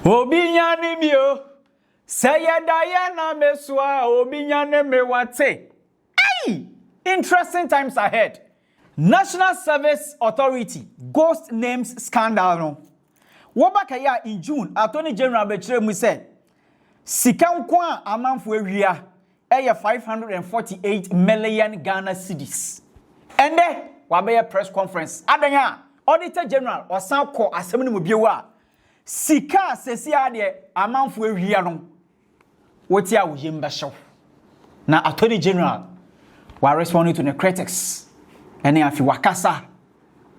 Obinyane mio say Diana meswa obinyane me wate. Hey, interesting times ahead. National Service Authority ghost names scandal no. Wobakaya in June, Attorney General Bechere mu said sika nkwa amanfo awia eye 548 million Ghana cedis. Ende wabeye press conference. Adanya Auditor General osan ko asem ni mobiewa. Sika sesi ade amanfo awia no. Woti a woyem behyew. Na Attorney General were responding to the critics. And then afi wakasa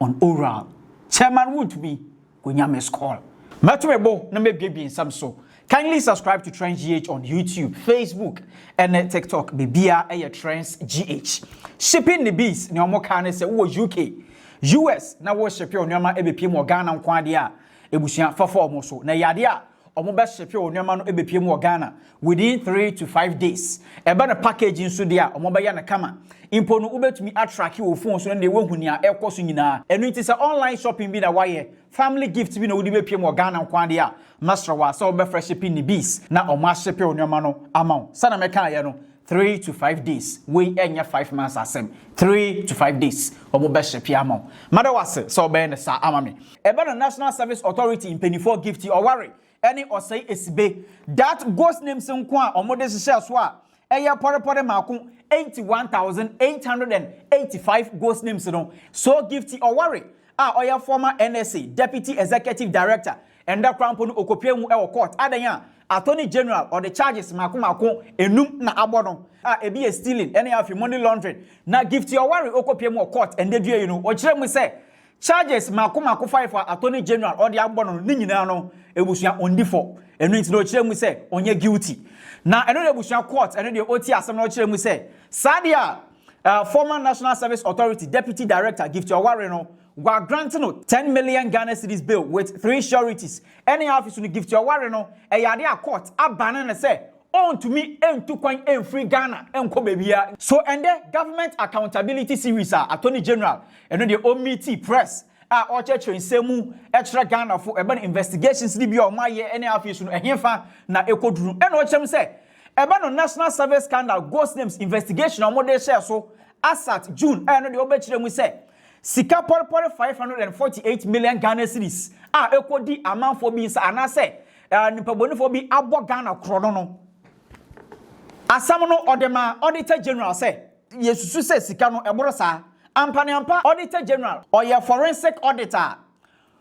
on oral. Chairman Wontumi Gonyame call. Matumebo na mebiebi nsam so. Kindly subscribe to Trends GH on YouTube, Facebook, and TikTok. Bibia eye Trends GH. Shipping the bees ne omo ka ne se wo UK, US na wo ship your nyama ebepie mo Ghana nkwa de a ebusua fafo omo so. Na yade a omo be ship your nyama no ebepie mo Ghana within 3 to 5 days. Eba na packaging so de a omo be ya na kama. Impo no ubetumi attract your phone so na wo huni a ekoso nyina. Enu nti se online shopping bi na waye. Family gift bi na wodi be pie mo Ghana nkwa de a master wa so be fresh shipping the bees na omo ship your nyama no amount. Sana meka ye no 3 to 5 days. We enya 5 months asem. 3 to 5 days. Omo be ship amount. Madawase so be na sa amame. Eba na National Service Authority in penny for gift or worry. Any or say esibe that ghost name nko a omo de share so a eya pore mako 81,885 ghost names no so gifty or worry oya former NSA Deputy Executive Director and that crampo no okopie mu e court adanya Attorney General or the charges mako enum na abono ebi e stealing any of money laundering na gifty or worry okopie mu court and dey you know o kire mu say charges mako 5 for Attorney General or the abono ni nyina no ebusua ondi for enu nti no kire mu say onye guilty na eno de ebusua court eno de oti asem no kire mu say sadia former National Service Authority Deputy Director gifty or worry no gwa grant no 10 million Ghana cedis bill with 3 sureties any office no gift your worry no e yade a court abana na say on to me entu kwan free Ghana enko bebia so and the government accountability series Attorney General eno de omiti press or church nsemu extra Ghana for ebe investigations ni bi o maye any office no ehemfa na ekoduru eno o chem say ebe no National Service Scandal ghost names investigation o mo de share so asat June eno de obechire mu say sika pore 548 million Ghana cedis ekodi amanfo bi nsa anase nipabonifo bi abo Ghana krono no asam no odema Auditor General say yesusu say sika no eboro sa ampa Auditor General or your forensic auditor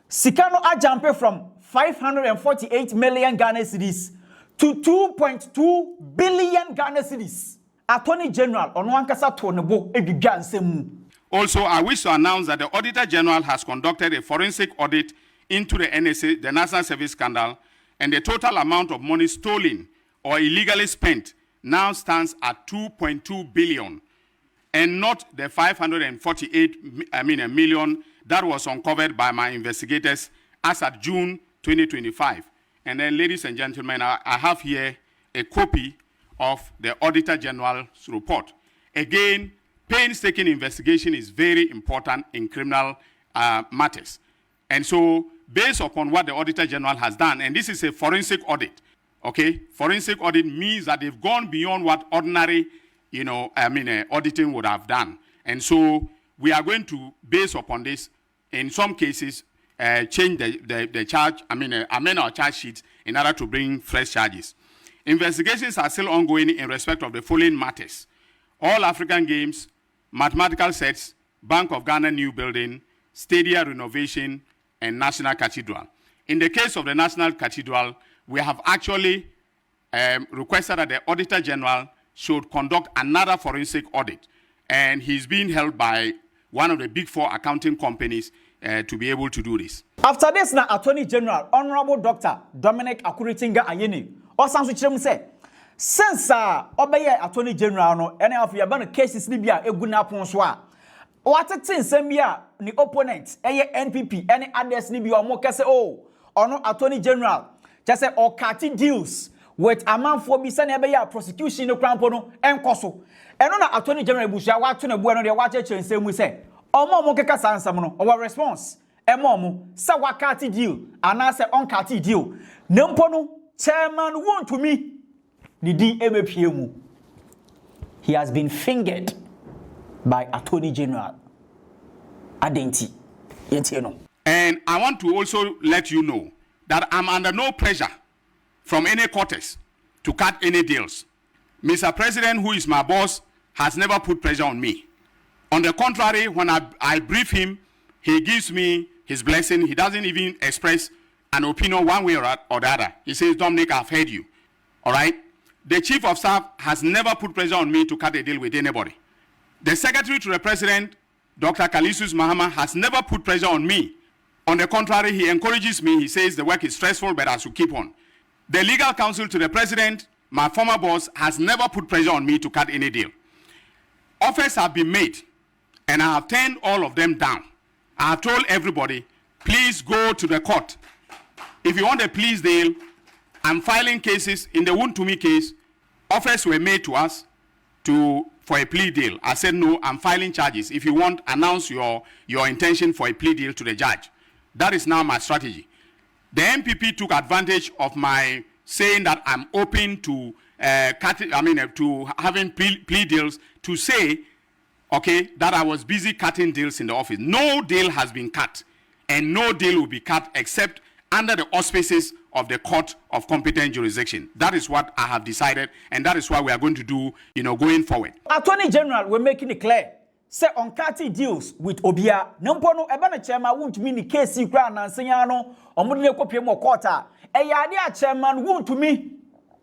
sika no ajampe from 548 million Ghana cedis to 2.2 billion Ghana cedis. Attorney General ono ankasa to ne bo edwidwa nsemu. Also, I wish to announce that the Auditor General has conducted a forensic audit into the NSA, the National Service Scandal, and the total amount of money stolen or illegally spent now stands at 2.2 billion, and not the 548 million that was uncovered by my investigators as at June 2025. And then, ladies and gentlemen, I have here a copy of the Auditor General's report. Again, painstaking investigation is very important in criminal matters. And so, based upon what the Auditor General has done, and this is a forensic audit, okay? Forensic audit means that they've gone beyond what ordinary, auditing would have done. And so, we are going to, based upon this, in some cases, change the charge, amend our charge sheets in order to bring fresh charges. Investigations are still ongoing in respect of the following matters: all African Games, mathematical sets, Bank of Ghana new building, stadia renovation, and National Cathedral. In the case of the National Cathedral, we have actually requested that the Auditor General should conduct another forensic audit, and he's being held by one of the big 4 accounting companies to be able to do this. After this, now Attorney General Honorable Dr. Dominic Akuritinga Ayeni osanso kirem say since obeye Attorney General no any of your ban cases ni bia egu na pon so a watete nsem bia ni opponent NPP any others ni bia omo kese ono Attorney General just say or cutty deals with amanfo bi se na ebeye prosecution no krampo no enkoso eno na Attorney General bushia wato na bua no de wache nsem mu say Omo keka sansam no, our response. Emomo, sa wakati deal, anase onkati deal. Nempo no, chairman Wontumi, ni di MPM. He has been fingered by Attorney General Adenti. And I want to also let you know that I'm under no pressure from any quarters to cut any deals. Mr. President, who is my boss, has never put pressure on me. On the contrary, when I brief him, he gives me his blessing. He doesn't even express an opinion one way or the other. He says, Dominic, I've heard you. All right? The chief of staff has never put pressure on me to cut a deal with anybody. The secretary to the president, Dr. Kalisus Mahama, has never put pressure on me. On the contrary, he encourages me. He says the work is stressful, but I should keep on. The legal counsel to the president, my former boss, has never put pressure on me to cut any deal. Offers have been made, and I have turned all of them down. I have told everybody, please go to the court. If you want a plea deal, I'm filing cases. In the Wontumi case, offers were made to us for a plea deal. I said, no, I'm filing charges. If you want, announce your intention for a plea deal to the judge. That is now my strategy. The MPP took advantage of my saying that I'm open to to having plea deals to say, okay, that I was busy cutting deals in the office. No deal has been cut, and no deal will be cut except under the auspices of the court of competent jurisdiction. That is what I have decided, and that is what we are going to do, going forward. Attorney General, we're making it clear. Say on cutting deals with Obia. Nampono ebana chairman Wontumi ni case kra na nsenya no omudile kopie mo court a. Eyade a chairman Wontumi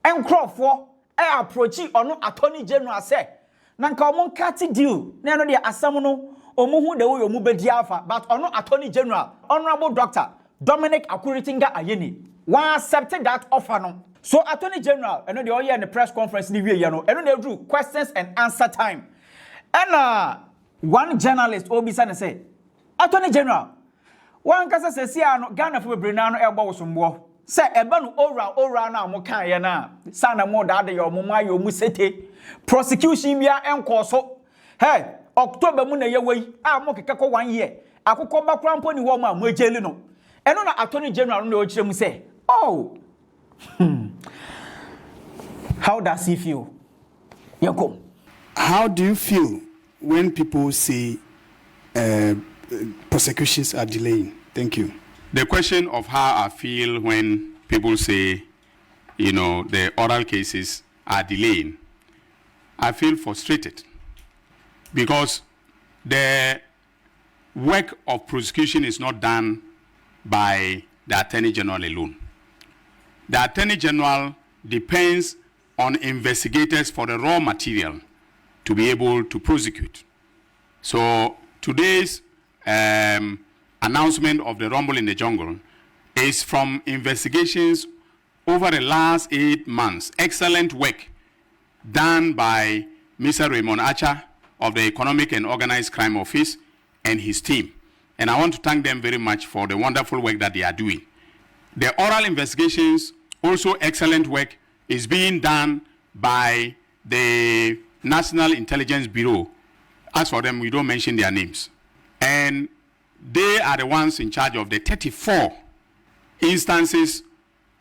enkrofo approach ono Attorney General say. Nanka omon cutting deal. Na no de asam no omuhu de wo yomu bedi afa, but ono Attorney General, Honorable Dr. Dominic Akuritinga Ayeni, one accepted that offer no. So Attorney General, eno de oye in the press conference ni wie no, eno de do questions and answer time. And one journalist obisa na say, Attorney General, one kasa se si ano Ghana for bebrina no eba wosombo. Say eba no ora na mo kan ye na. Sa na mo da de yo mo ma yo mu sete. Prosecution bia enko so. Hey, October mu na ye wei, a mo keka ko 1 year. Akokọ ba krampo ni wo ma mo ejeli no. Eno na Attorney General no o kire mu say, "Oh. How does he feel?" Yanko. How do you feel when people say prosecutions are delaying? Thank you. The question of how I feel when people say, the oral cases are delaying, I feel frustrated because the work of prosecution is not done by the Attorney General alone. The Attorney General depends on investigators for the raw material to be able to prosecute. So today's announcement of the Rumble in the Jungle is from investigations over the last 8 months. Excellent work done by Mr. Raymond Acha of the Economic and Organized Crime Office and his team. And I want to thank them very much for the wonderful work that they are doing. The oral investigations, also excellent work, is being done by the National Intelligence Bureau. As for them, we don't mention their names. And they are the ones in charge of the 34 instances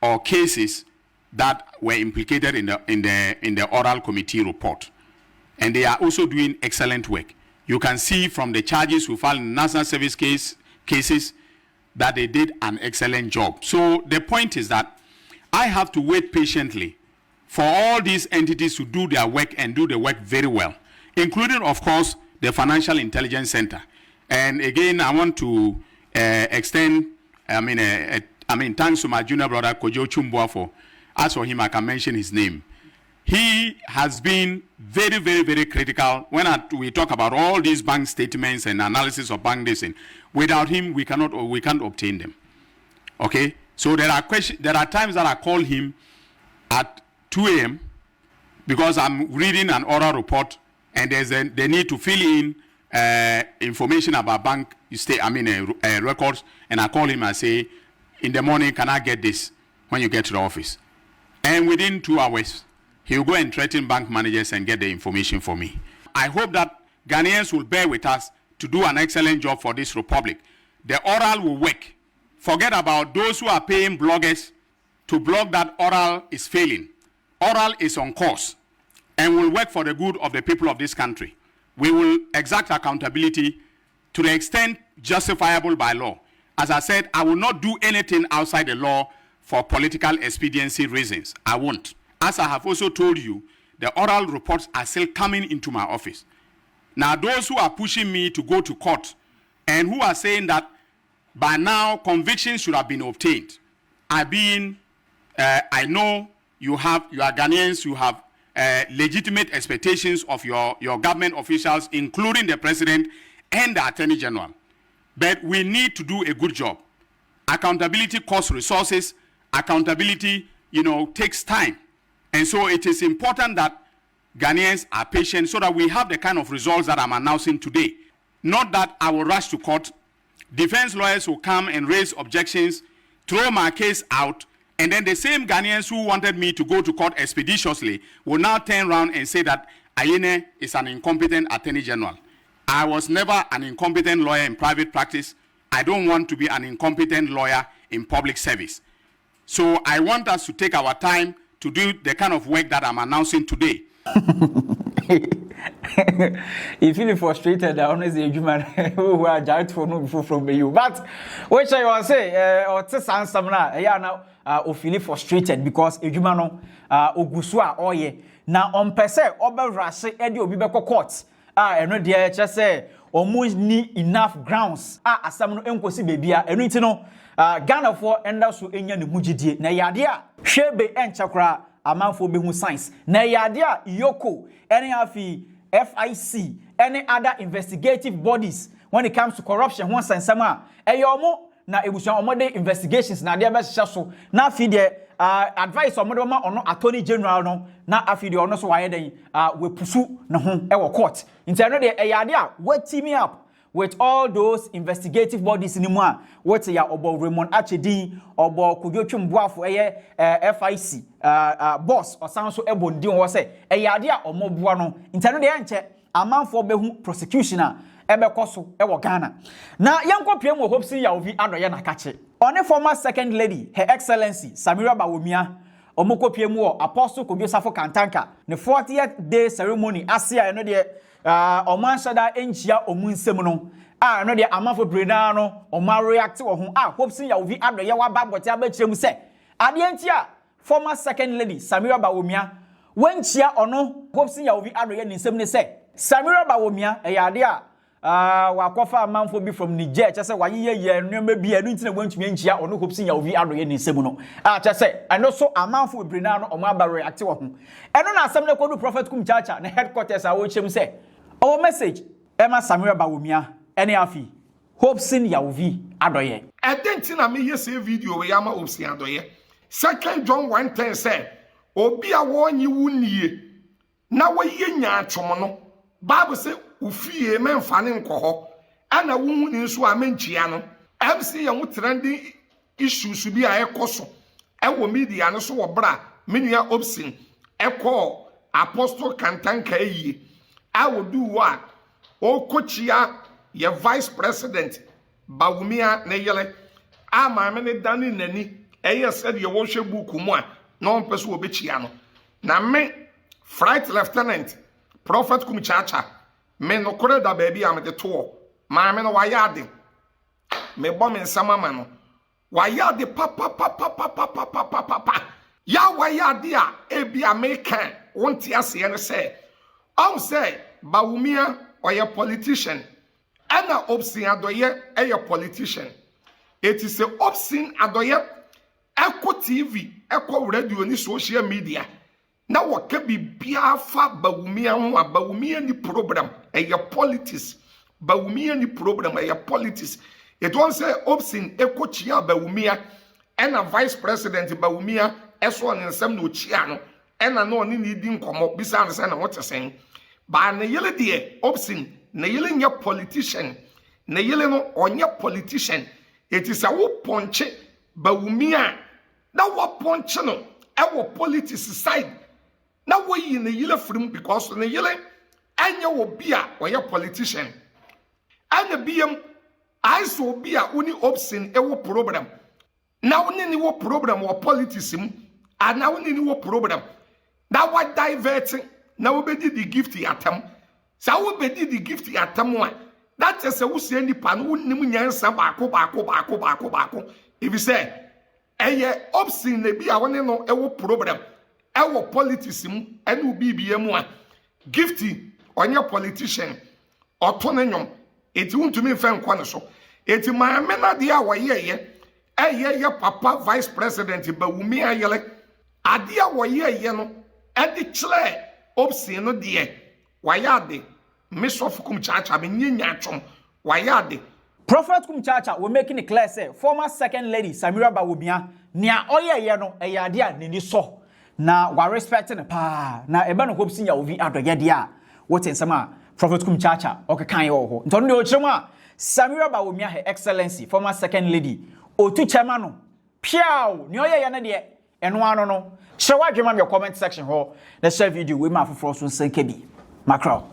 or cases that were implicated in the oral committee report. And they are also doing excellent work. You can see from the charges we filed in National Service cases that they did an excellent job. So the point is that I have to wait patiently for all these entities to do their work and do the work very well, including, of course, the Financial Intelligence Center. And again, I want to extend, thanks to my junior brother, Kojo Chumboafo. As for him, I can mention his name. He has been very, very, very critical when we talk about all these bank statements and analysis of bank data. Without him, we can't obtain them. Okay? So there are times that I call him at 2 a.m. because I'm reading an oral report and they need to fill in information about bank records, and I call him and say, in the morning, can I get this when you get to the office? And within 2 hours, he'll go and threaten bank managers and get the information for me. I hope that Ghanaians will bear with us to do an excellent job for this republic. The oral will work. Forget about those who are paying bloggers to blog that oral is failing. Oral is on course and will work for the good of the people of this country. We will exact accountability to the extent justifiable by law. As I said, I will not do anything outside the law for political expediency reasons. I won't. As I have also told you, the oral reports are still coming into my office. Now, those who are pushing me to go to court and who are saying that by now convictions should have been obtained, I know you are Ghanaians, you have legitimate expectations of your government officials, including the president and the attorney general. But we need to do a good job. Accountability costs resources. Accountability, takes time. And so it is important that Ghanaians are patient so that we have the kind of results that I'm announcing today. Not that I will rush to court. Defense lawyers will come and raise objections, throw my case out, and then the same Ghanaians who wanted me to go to court expeditiously will now turn around and say that Ayene is an incompetent attorney general. I was never an incompetent lawyer in private practice. I don't want to be an incompetent lawyer in public service. So I want us to take our time to do the kind of work that I'm announcing today. You feel frustrated, honestly, you man who are judged for no before from you. But which I was say, or Samira, now feel frustrated because Ejumano Ogusua Oye. Now on per se, Ober Rashi Eddie Obibeko courts. And no dear, just say, almost need enough grounds. Asamno Enkosi Babia, and you know, Ghana for Endasu Enya Mujidi, Nayadia, Shebe and Chakra, Amanfo Behu Science, Nayadia, Yoko, any afi FIC, any other investigative bodies when it comes to corruption, once and summer, Eyomo, na Ebushon Omode investigations, na dear best so, na feed advice on Modoma or no Attorney General no, na afidi or no so why they we pursue no home ever court. In terms of the what teaming up with all those investigative bodies in the moa, what's ya obo Raymond Achedi, obo Kujochum Boafo FIC boss or sound so ebon dion was say a yadia or more buano. In terms of the answer, a man for behu prosecutioner. Ebe koso ewo Ghana. Na yanko piem wo Hopeson ya ovi Adorye na kache. On a former second lady, Her Excellency Samira Bawumia, omoko piem wo Apostle Kumchacha Kantanka, the 40th day ceremony asia eno de oman shada enchia omunsem no. Eno de amafo breda no, oma react wo ho. Hopeson ya ovi Adorye wa baboti abachirem se. Ade entia former second lady Samira Bawumia, wenchia ono Hopeson ya ovi Adorye ni nsem ne se. Samira Bawumia ade a wakofa amanfo bi from Niger chese waye nneema bi anu ntina wantumi nchia ono Hopeson ya ovi Adorye ni nsemu no chese eno so amanfo brina no omo aba react wo ho eno na asem na kodu prophet Kumchacha na headquarters a wo chem se our message ema Samira Bawumia ene afi Hopeson ya ovi Adorye na me yese video we yama Hopeson Adorye 2 John 1:10 say obi a wo nyi wunie na wo ye nya atwom no Bible say ufie memfane nkoho ana wunhu ni nso amenchia no MC ya trending issues bi a ekoso ewo media no so wo bra menua Hopeson eko Apostle Kantanka yi awodu wa okochia ye vice president Bawumia ne yele ama me ne dani nani eye said ye wo hwe buku mu a no mpeso obechia no na me Flight Lieutenant Prophet Kumchacha me no kore da baby am de to ma me no wayade me bom nsama ma no wayade papa ya wayade a ebi American wonti ase ne say say Bawumia oye politician ana Hopeson Adorye a politician it is a Hopeson Adorye eko TV eko radio ni social media na waka bibia fa Bawumia ho Bawumia ni program politics Bawumia ni program politics it won't say Hopeson ekochia Bawumia and a vice president Bawumia eso on nsem no chia no ena no ni di nkomo bisa an say na what saying ba na yele de Hopeson na yele nya politician na yele no onye politician it is a wo ponche Bawumia na wo ponche no e wo politics side na wo yi na yele from because na yele anya wo bia oye politician ana biem I so be a uni Hopeson ewo problem na woni ni wo problem wo politics mu ana woni ni wo problem na wa diverting na wo bedi the gift atam sa wo bedi the gift atam a that is a wo se nipa no nim nyansa baako if you say eye Hopeson na bi a woni no ewo problem ewo politics mu ene bibie mu a gift onye politician otonenyon eti Wontumi mfa nkwa ne so eti maame na de a woyeye ye papa vice president Bawumia yele ade a woyeye no edi kire Hopeson no de wayade misof Kumchacha be nyenya atwom wayade Prophet Kumchacha will making it clear say former second lady Samira Bawumia nia oyeye no eyade a nini so na wa respecting pa na ebe no Hopeson ya ovi Adorye de a what nsema Prophet Kumchacha okekan ye ho ntono de ochirema Samira Bawumia her excellency former second lady otu chema no piao ni oyeye ne de eno ano no hye wadwema me comment section ho na share video we ma foforo so nsanke bi macro